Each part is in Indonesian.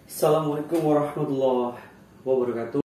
Assalamualaikum warahmatullahi wabarakatuh.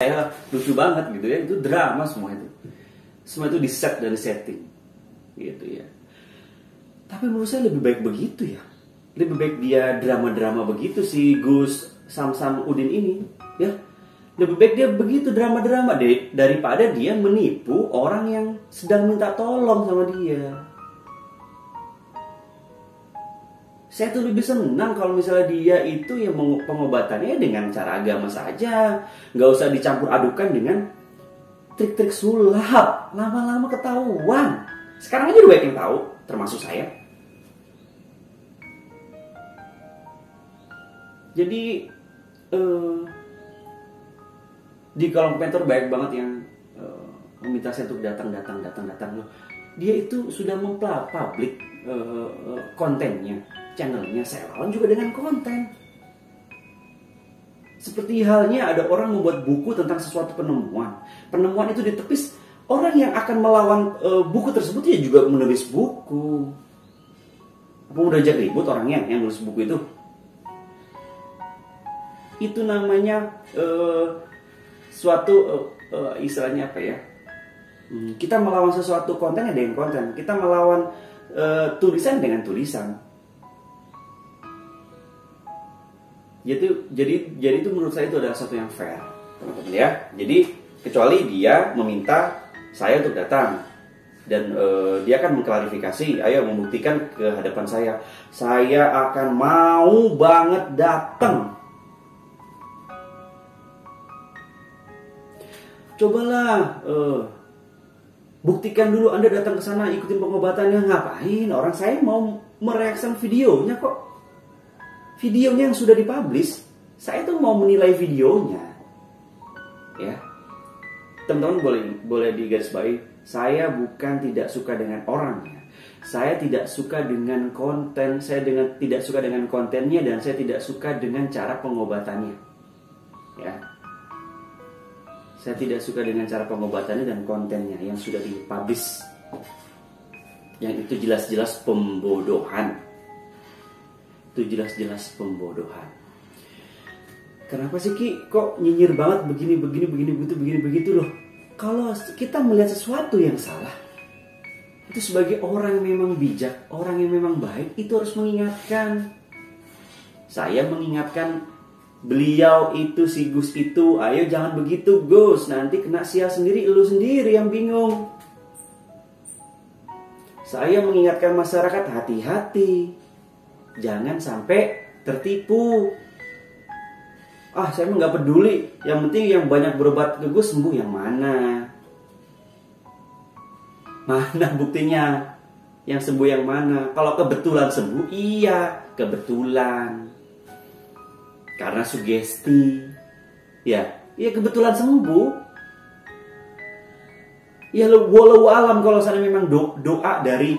saya lucu banget gitu ya. Itu drama semua itu. Semua itu di set dan setting gitu ya. Tapi menurut saya lebih baik begitu ya. Lebih baik dia drama-drama begitu si Gus Samsam Udin ini ya. Lebih baik dia begitu drama-drama daripada dia menipu orang yang sedang minta tolong sama dia. Saya tuh lebih senang kalau misalnya dia itu yang pengobatannya dengan cara agama saja. Nggak usah dicampur adukan dengan trik-trik sulap. Lama-lama ketahuan. Sekarang aja udah banyak yang tahu, termasuk saya. Jadi di kolom komentar banyak banget yang meminta saya untuk datang. Dia itu sudah mempublik kontennya, channelnya. Saya lawan juga dengan konten. Seperti halnya ada orang membuat buku tentang sesuatu penemuan. Penemuan itu ditepis, orang yang akan melawan buku tersebut ya juga menulis buku. Apa udah ajak ribut orangnya yang nulis buku itu? Itu namanya suatu istilahnya apa ya? Kita melawan sesuatu konten ya dengan konten. Kita melawan tulisan dengan tulisan. Jadi itu menurut saya itu adalah satu yang fair, teman-teman ya. Jadi kecuali dia meminta saya untuk datang dan dia akan mengklarifikasi, ayo membuktikan ke hadapan saya akan mau banget datang. Cobalah buktikan dulu Anda datang ke sana, ikutin pengobatannya. Ngapain? Orang saya mau mereaction videonya kok. Videonya yang sudah dipublish, saya tuh mau menilai videonya. Ya. Teman-teman boleh digarisbawahi, saya bukan tidak suka dengan orangnya. Saya tidak suka dengan konten, tidak suka dengan kontennya, dan saya tidak suka dengan cara pengobatannya. Ya. Saya tidak suka dengan cara pengobatannya dan kontennya yang sudah dipublish. Yang itu jelas-jelas pembodohan. Itu jelas-jelas pembodohan. Kenapa sih Ki kok nyinyir banget begini begitu loh? Kalau kita melihat sesuatu yang salah, itu sebagai orang yang memang bijak, orang yang memang baik, itu harus mengingatkan. Saya mengingatkan beliau itu, si Gus itu, ayo jangan begitu Gus, nanti kena sial sendiri, lu sendiri yang bingung. Saya mengingatkan masyarakat, hati-hati, jangan sampai tertipu. Saya emang gak peduli, yang penting yang banyak berobat ke Gus sembuh. Yang mana? Mana buktinya? Yang sembuh yang mana? Kalau kebetulan sembuh, iya kebetulan. Karena sugesti, ya kebetulan sembuh. Ya walau alam kalau sana memang doa dari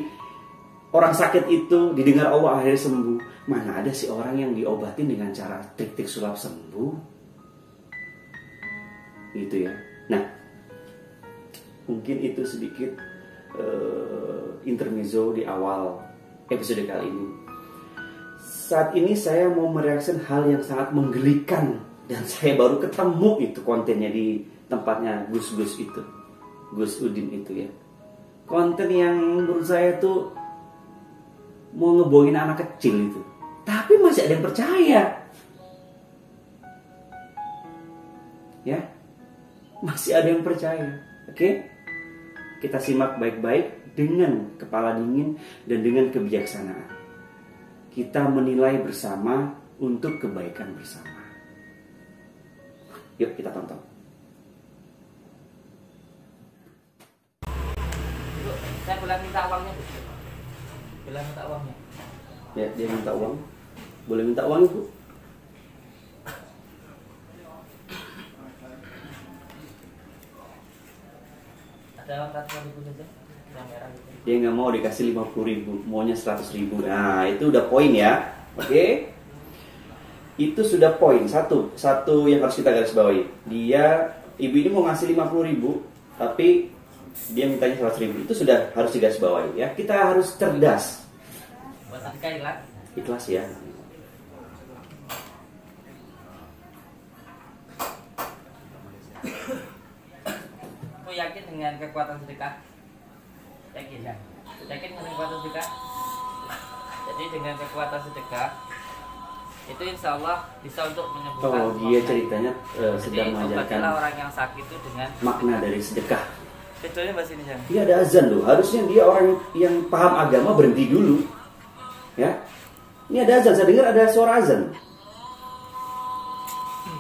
orang sakit itu didengar Allah akhirnya sembuh. Mana ada sih orang yang diobatin dengan cara trik-trik sulap sembuh? Gitu ya. Nah, mungkin itu sedikit intermezzo di awal episode kali ini. Saat ini saya mau mereaksi hal yang sangat menggelikan, dan saya baru ketemu itu kontennya di tempatnya Gus itu, Gus Udin itu ya. Konten yang menurut saya tuh mau ngebohongin anak kecil itu, tapi masih ada yang percaya, ya, masih ada yang percaya. Oke, kita simak baik-baik dengan kepala dingin dan dengan kebijaksanaan. Kita menilai bersama untuk kebaikan bersama. Yuk kita tonton. Saya boleh minta uangnya, Bu? Boleh minta uangnya? Ya, dia minta uang. Boleh minta uang, Ibu? Ada uang 100.000 saja? Yang merah gitu. Dia nggak mau dikasih 50.000, maunya 100.000. Nah, itu udah poin ya. Oke? Itu sudah poin. Satu yang harus kita garis bawahi. Ibu ini mau ngasih 50.000, tapi dia mintanya 100.000. Itu sudah harus digaris bawahi ya. Kita harus cerdas. Buat sedekah ikhlas. Ikhlas ya. yakin dengan kekuatan sedekah? Yakin ya? Yakin dengan kekuatan sedekah? Jadi dengan kekuatan sedekah itu insya Allah bisa untuk menyembuhkan. Oh, dia ceritanya sedang Jadi mengajarkan obatilah orang yang sakit itu dengan makna dari sedekah. Kecuali bahasa ini jangan. Iya, ada azan loh. Harusnya dia orang yang paham agama berhenti dulu. Ya. Ini ada azan, saya dengar ada suara azan.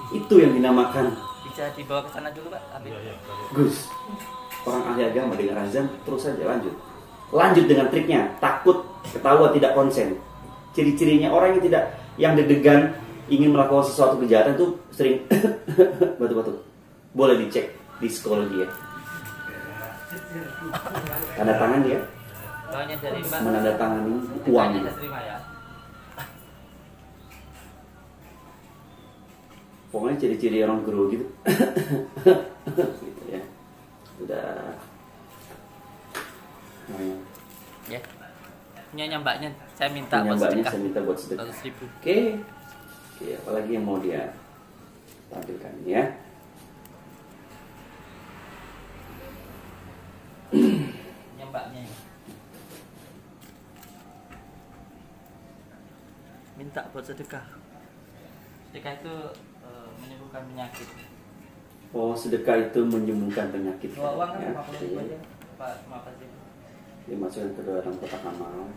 Itu yang dinamakan Bisa dibawa ke sana dulu Pak. Ambil. Gus. Orang ahli agama dengar azan terus saja lanjut. Lanjut dengan triknya, takut, ketawa, tidak konsen. Ciri-cirinya orang yang deg-degan ingin melakukan sesuatu kejahatan itu sering batu-batu. Boleh dicek di psikologi ya. Tanda tangan dia Bawanya dari Mbak. menandatangani Uangnya uangnya. saya terima ya. Pokoknya ciri-ciri orang guru gitu. Gitu ya. Udah. Ya. Punyanya Mbaknya saya minta Punya buat mbaknya sedekah. saya minta buat sedekah. 100.000. Oke. Oke, apalagi yang mau dia tampilkan ya. Punya Mbaknya. Minta buat sedekah. Sedekah itu menyembuhkan penyakit. Oh, sedekah itu menyembuhkan penyakit. Bawa uang kan Ya, 50.000 oke. aja. Pak, 50.000. Dimasukkan ke dalam kotak amal.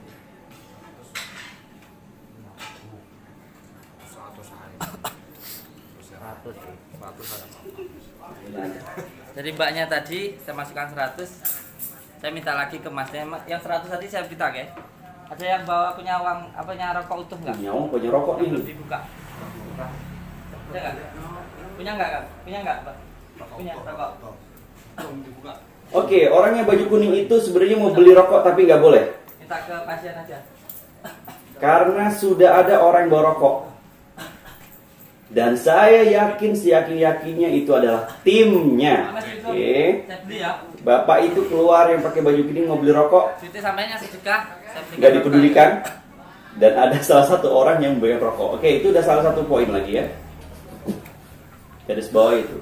Dari Mbaknya tadi saya masukkan 100. Saya minta lagi ke Masnya. Yang 100 tadi saya minta ya. Ada yang bawa punya uang punya rokok utuh enggak? Punya uang, punya rokok Yang ini. belum dibuka. Punya enggak? Punya enggak, Kak? Punya enggak, Pak? Punya rokok. Oke, orang yang baju kuning itu sebenarnya mau beli rokok tapi nggak boleh. Minta ke pasien aja. Karena sudah ada orang yang bawa rokok. Dan saya yakin, seyakin-yakinnya itu adalah timnya. Oke. Saya beli ya. Bapak itu keluar yang pakai baju kuning mau beli rokok, Duitnya sampainya sedekah. Saya belikan nggak rokok. dipedulikan. Dan ada salah satu orang yang membeli rokok. Oke, itu udah salah satu poin lagi ya. Garis bawah itu.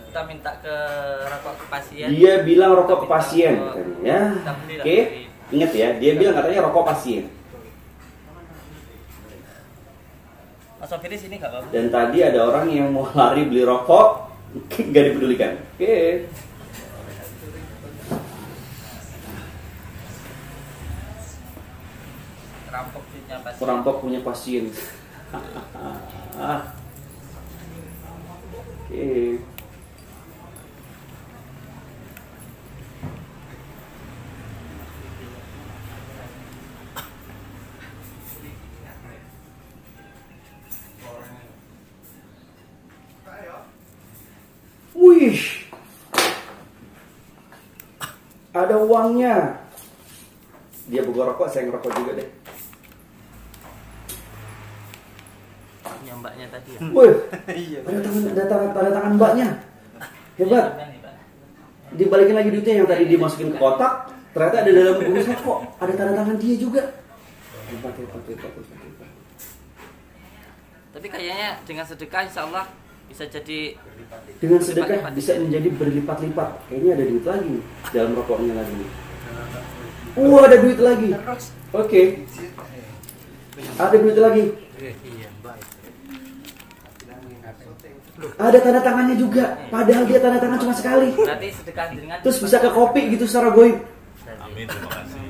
Kita minta ke rokok ke pasien. Dia bilang rokok ke pasien katanya ya. Kita beli lah. Oke, ingat ya, dia bilang katanya rokok pasien. Mas Sofiri sini enggak apa-apa. Dan tadi ada orang yang mau lari beli rokok, nggak dipedulikan. Oke. Rampok duitnya pasien. Perampok punya pasien. Oke. Wih, ada uangnya. Dia buka rokok, saya ngerokok juga deh. Punya Mbaknya tadi ya. Wih, ada tangan mbaknya. Hebat. Dibalikin lagi duitnya yang tadi dimasukin ke kotak, ternyata ada dalam bungkus kok. Ada tanda tangan dia juga. Hebat. Tapi kayaknya dengan sedekah insya Allah bisa jadi Dengan sedekah berlipat-lipat. bisa menjadi berlipat-lipat. Kayaknya ada duit lagi dalam rokoknya lagi. Ada duit lagi. Oke. Ada duit lagi. Ada tanda tangannya juga. Padahal dia tanda tangan cuma sekali. berarti sedekah dengan Terus bisa ke kopi gitu secara goib. Amin, terima kasih.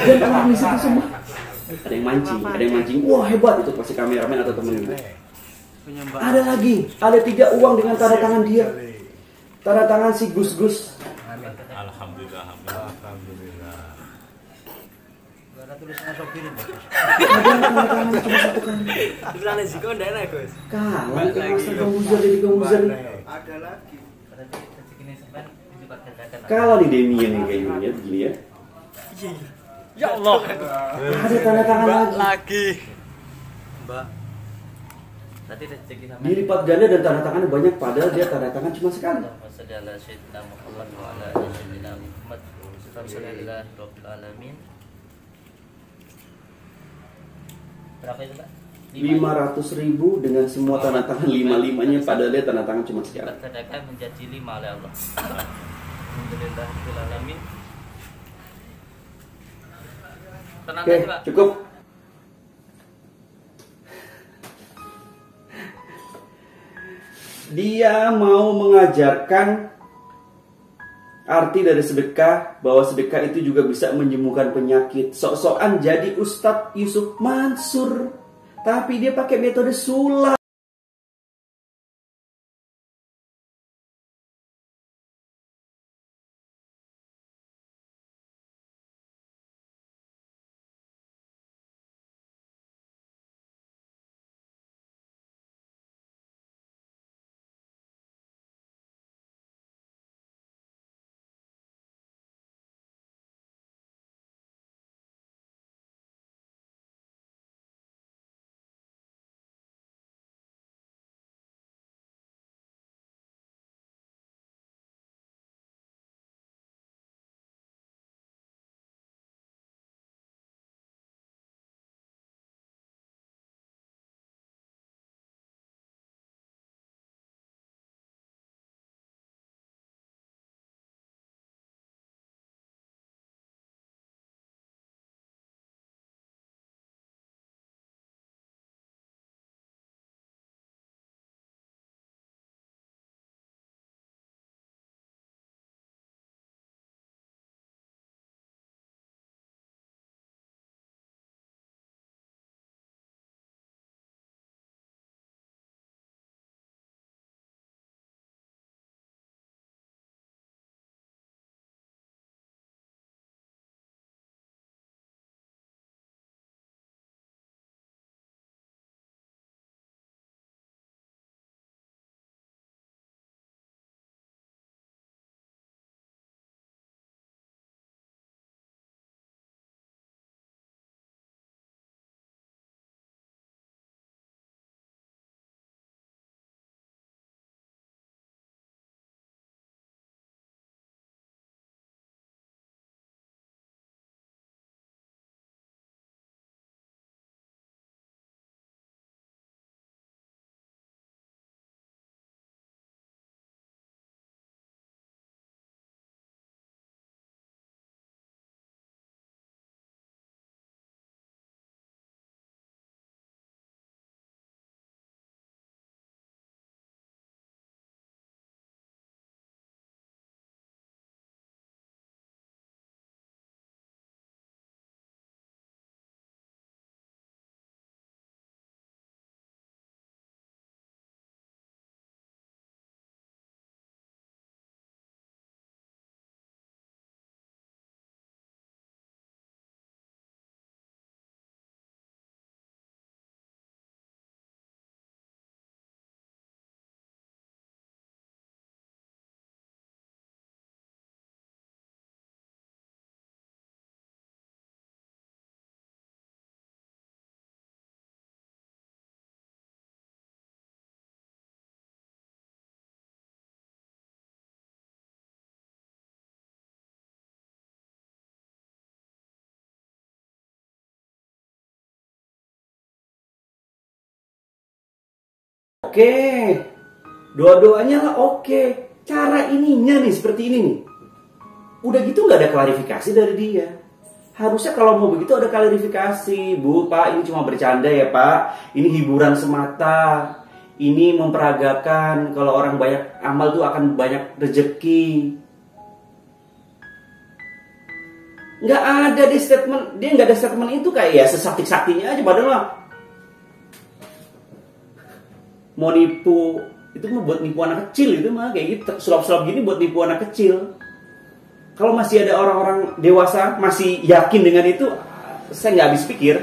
Dan orang di situ semua. Ada yang mancing. Wah, hebat itu pasti kameramen atau temennya. Ada lagi, ada 3 uang dengan tanda tangan dia. Tanda tangan si Gus. Alhamdulillah. Ada tulisannya Sofiri. Ada yang tanda tangan cuma 1 kali. Tulisannya Ziko enggak enak, Gus. Kalah ke Master Komputer jadi komputer. Ada lagi. Berarti segini sampai dilipat gandakan. Kalah nih Demian nih kayaknya ya, begini ya. Ya Allah. Ada tanda tangan lagi. Mbak. Tadi rezeki sama. Dilipat ganda dan tanda tangannya banyak padahal dia tanda tangan cuma sekali. Allahumma shalli ala sayyidina Muhammad wa ala ali sayyidina Muhammad. Alhamdulillahirabbil alamin. Berapa itu, Pak? 500.000 dengan semua tanda tangan 5-5-nya, padahal dia tanda tangan cuma sekali. Berkatakan menjadi 5 oleh Allah. Alhamdulillahirrahmanirrahim. Tenang Oke, aja, Pak. cukup. Dia mau mengajarkan arti dari sedekah, bahwa sedekah itu juga bisa menyembuhkan penyakit. Sok-sokan jadi Ustadz Yusuf Mansur, tapi dia pakai metode sulap. Oke, doa-doanya lah oke. Cara ininya nih seperti ini nih. Udah gitu nggak ada klarifikasi dari dia. Harusnya kalau mau begitu ada klarifikasi. Bu, Pak, ini cuma bercanda ya Pak. Ini hiburan semata. Ini memperagakan kalau orang banyak amal tuh akan banyak rezeki. Nggak ada di statement, dia nggak ada statement itu, kayak ya sesakti-saktinya aja. Padahal mah mau nipu, itu mah buat nipu anak kecil, itu mah kayak gitu, sulap-sulap gini buat nipu anak kecil. Kalau masih ada orang-orang dewasa masih yakin dengan itu, saya nggak habis pikir.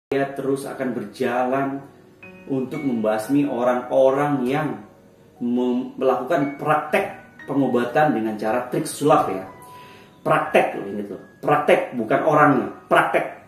Saya terus akan berjalan untuk membasmi orang-orang yang melakukan praktek pengobatan dengan cara trik sulap ya. Praktek loh ini tuh. Praktek bukan orangnya, praktek.